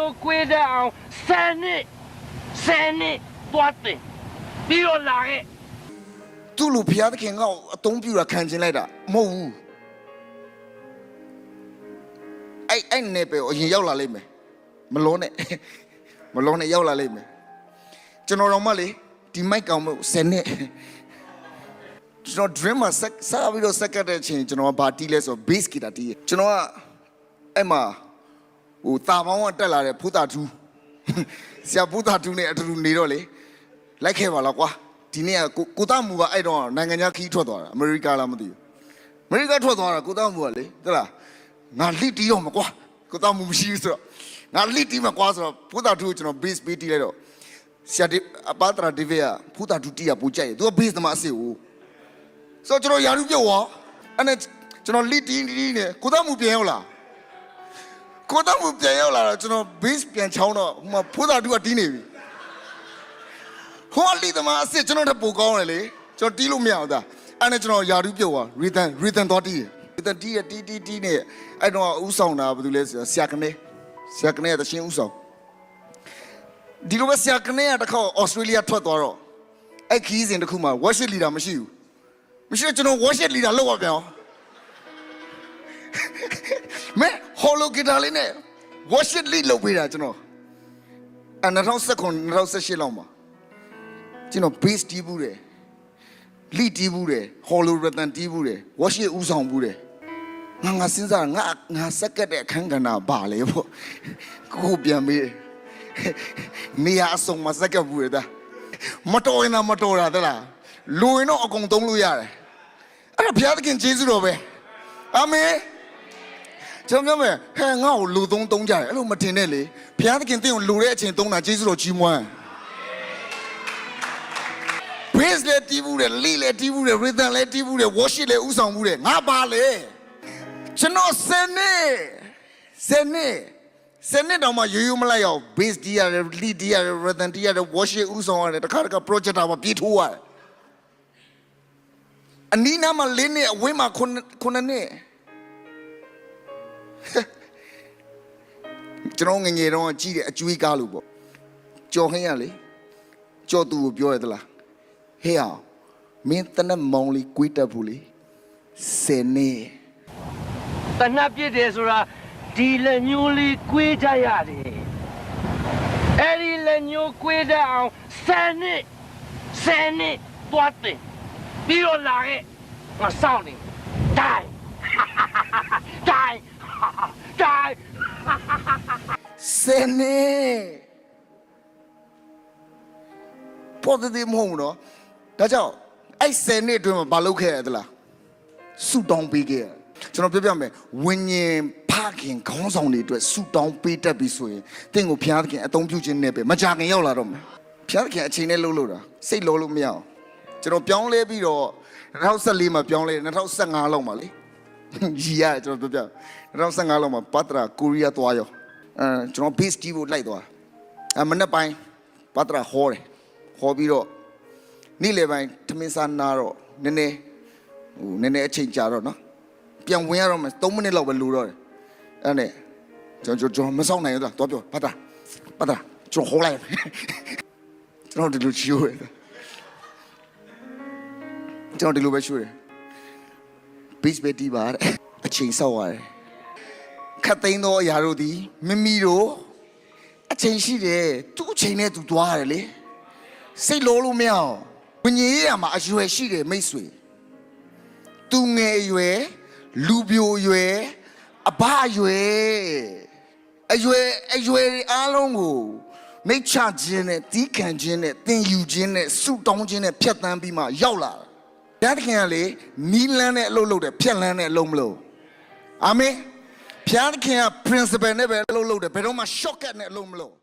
မျိုးကွေးတဲ့အောင်ဆယ်နှစ်သွားတင်ပြီးတော့လာခဲ့ သူ့လူဖျားသခင်ကအသုံးပြတာခံကျင်လိုက်တာမဟုတ်ဘူးအဲ့နေပဲအရင်ရောက်လာလိမ့်မယ်မလုံးနဲ့ရောက်လာလိမ့်မယ်ကျွန်တော်တော့မလေးဒီမိုက်ကောင်မ10နှစ်ကျွန်တော် dream မှာစားပြီးတော့စက်ကတဲ့အချိန်ကျွန်တော်ကဘာတီးလဲဆိုတော့ bass guitar တီးကျွန်တော်ကအဲ့မှာဟိုတာပေါင်းကတက်လာတဲ့ဖူးတာတူဆရာဖူးတာတူနဲ့အတူတူနေတော့လေလိုက်ခဲ့ပါလားကွာဒီနေ့ကကိုသားမူကအဲ့တော့နိုင်ငံခြားခီးထွက်သွားတာအမေရိကလားမသိဘူးအမေရိကထွက်သွားတာကိုသားမူကလေဟုတ်လားငါလိတီးတော့မကွာကိုသားမူမရှိဘူးဆိုတော့ငါလိတီးမကွာဆိုတော့ဖူးတာတူကိုကျွန်တော် bass ပေးတီးလိုက်တော့ဆရာအပါတရာဒီဗေကဖူးတာတူတီးရပူကြိုက်တယ်သူက bass သမားအစ်ကိုဆိုတော့ကျွန်တော်ယာရုပြုတ်သွားအဲ့နဲ့ကျွန်တော်လိတီးနေကိုသားမူပြန်ရောက်လာကိုသားမူပြန်ရောက်လာတော့ကျွန်တော် bass ပြန်ချောင်းတော့ဟိုမှာဖူးတာတူကတီးနေပြီဟိုအလီသမားအစ်ကျွန်တော်တပူကောင်းတယ်လေကျွန်တော်တီးလို့မရဘူးသားအဲ့နဲ့ကျွန်တော်ယာရုပြုတ်သွား rhythm သွားတီးတယ်တီးနေအဲ့တော့ဥဆောင်တာဘာလို့လဲဆိုတော့ဆရာကနေကတချင်းဥဆောင်ဒီလိုပဲဆရာကနေကတခါဩစတြေးလျထွက်သွားတော့အဲ့ခီးစဉ်တစ်ခုမှာ worship leader မရှိဘူးမရှိတော့ကျွန်တော် worship leader လောက်ပါပြန်အောင်မဲဟောလိုဂီတာလေးနဲ့ worship lead လုပ်ပေးတာကျွန်တော်2019 2018လောက်မှာကျွန်တော် bass တီးဘူးတယ် lead တီးဘူးတယ် hollow rhythm တီးဘူးတယ် worship ဥဆောင်ဘူးတယ်ငါစဉ်းစားငါစက်ကတဲ့အခန်းကဏ္ဍပါလေပေါ့ကိုပြန်မေးနေရအစုံမှာစက်ကဘူးရတာမတော်ရင်မတော်တာတလားလူရင်တော့အကုန်သုံးလို့ရတယ်အဲ့ဒါဘုရားသခင်ကျေးဇူးတော်ပဲအာမင်ကျွန်တော်ပြောမယ်ဟဲ့ငါ့ကိုလူသုံးကြတယ်အဲ့လိုမတင်နဲ့လေဘုရားသခင်တင့်ကိုလူတဲ့အချိန်သုံးတာကျေးဇူးတော်ကြီးမွမ်းbass လည်းတီးဘူးတယ် lead လည်းတီးဘူးတယ် rhythm လည်းတီးဘူးတယ် worship လည်းဥဆောင်ဘူးတယ်ငါပါလေကျွန်တော်စနေတော့မှရိုးမလိုက်အောင် bass တီးရတယ် lead တီးရတယ် rhythm တီးရတယ် worship ဥဆောင်ရတယ်တခါ project တာပါပြေးထိုးရတယ်အနီးနားမှာ4နှစ်အဝင်းမှာ9နှစ်ကျွန်တော်ငငယ်တော့ကြည့်တယ်အကျွေးကားလို့ပေါ့ကြော်ဟင်းရလေကြော်သူကိုပြောရသလားဟေးအောင်မင်းတနက်မောင်လေးကွေးတက်ဘူးလေ10နှစ် တနတ်ပြစ်တယ်ဆိုတာဒီလက်ညှိုးလေးကွေးကြရတယ်အဲ့ဒီလက်ညှိုးကွေးတဲ့အောင်ဆယ်နှစ်သွားတင်ပြီးတော့လာခဲ့ငါစောင့်နေတိုင်း10နှစ်ပေါ်တဲ့မဟုတ်တော့ဒါကြောင့်အဲ့10နှစ်အတွင်းမှာမလုပ်ခဲ့ရသလားဆူတောင်းပေးခဲ့ရကျွန်တော်ပြောပြမယ်ဝิญဉ်ဖခင်ခေါင်းဆောင်တွေအတွက်ဆူတောင်းပေးတတ်ပြီဆိုရင်တင့်ကိုဘုရားသခင်အသုံးပြုခြင်းနဲ့ပဲမကြခင်ရောက်လာတော့မယ်ဘုရားသခင်အချိန်နဲ့လှုပ်လို့တာစိတ်လောလို့မရအောင်ကျွန်တော်ပြောင်းလဲပြီးတော့2014မှာပြောင်းလဲ2015လောက်မှာလေရီရကျွန်တော်ပြောပြ2015လောက်မှာပတ်တရာကိုရီးယားသွားရောကျွန်တော် base တီးဖို့လိုက်သွားမနေ့ပိုင်းပတ်တရာဟောပြီးတော့နေ့လယ်ပိုင်းထမင်းစားနာတော့နည်းနည်းအချိန်ကြာတော့နော်ပြန်ဝင်ရတော့မယ်3မိနစ်လောက်ပဲလိုတော့တယ်အဲ့နဲ့ကျွန်တော်မဆောင်နိုင်ဘူးတော့ပြောပတ်တရာကျွန်တော်ဟောလိုက်ကျွန်တော်ဒီလိုချိုးရကျွန်တော်ဒီလိုပဲချိုးတယ် beach ပဲတီးပါတဲ့အချိန်ဆောက်ရတယ်ခတ်သိမ်းသောအရာတို့သည်မိမိတို့အချိန်ရှိတယ်သူ့အချိန်နဲ့သူသွားရတယ်လေစိတ်လောလို့မရအောင်ဝิญဉ်ရမှာအရွယ်ရှိတယ်မိတ်ဆွေသူငယ်အရွယ်လူပြိုအရွယ်အဘအရွယ်အားလုံးကိုမိတ်ချခြင်းနဲ့တီးခံခြင်းနဲ့သင်ယူခြင်းနဲ့ဆုတောင်းခြင်းနဲ့ဖြတ်သန်းပြီးမှရောက်လာတာဘုရားသခင်ကလေနီးလန်းတဲ့အလုပ်လုပ်တယ်ဖြတ်လန်းတဲ့အလုပ်မလုပ်အာမင်ဘုရားသခင်က principle နဲ့ပဲအလုပ်လုပ်တယ်ဘယ်တော့မှ shortcut နဲ့အလုပ်မလုပ်